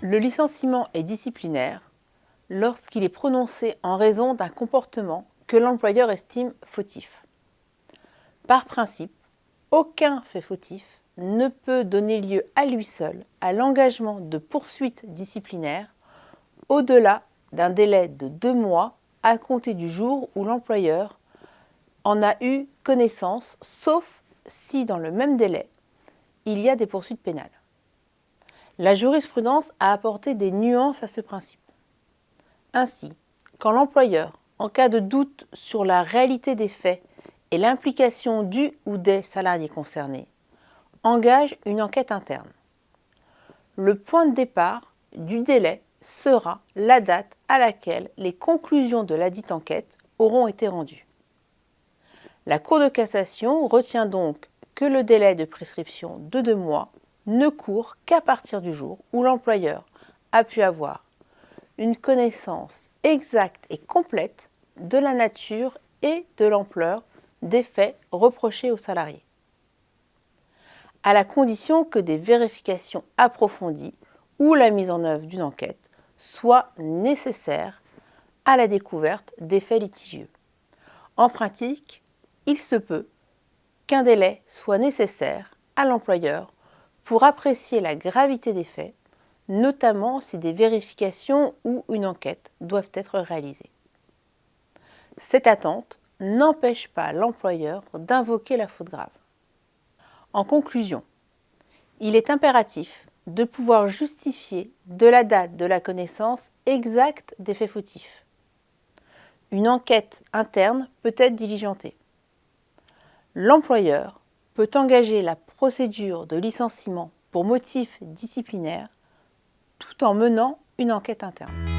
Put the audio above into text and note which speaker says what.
Speaker 1: Le licenciement est disciplinaire lorsqu'il est prononcé en raison d'un comportement que l'employeur estime fautif. Par principe, aucun fait fautif ne peut donner lieu à lui seul à l'engagement de poursuites disciplinaires au-delà d'un délai de 2 mois à compter du jour où l'employeur en a eu connaissance, sauf si dans le même délai, il y a des poursuites pénales. La jurisprudence a apporté des nuances à ce principe. Ainsi, quand l'employeur, en cas de doute sur la réalité des faits et l'implication du ou des salariés concernés, engage une enquête interne. Le point de départ du délai sera la date à laquelle les conclusions de ladite enquête auront été rendues. La Cour de cassation retient donc que le délai de prescription de 2 mois ne court qu'à partir du jour où l'employeur a pu avoir une connaissance exacte et complète de la nature et de l'ampleur des faits reprochés aux salariés, à la condition que des vérifications approfondies ou la mise en œuvre d'une enquête soient nécessaires à la découverte des faits litigieux. En pratique, il se peut qu'un délai soit nécessaire à l'employeur pour apprécier la gravité des faits, notamment si des vérifications ou une enquête doivent être réalisées. Cette attente n'empêche pas l'employeur d'invoquer la faute grave. En conclusion, il est impératif de pouvoir justifier de la date de la connaissance exacte des faits fautifs. Une enquête interne peut être diligentée. L'employeur peut engager la procédure de licenciement pour motif disciplinaire tout en menant une enquête interne.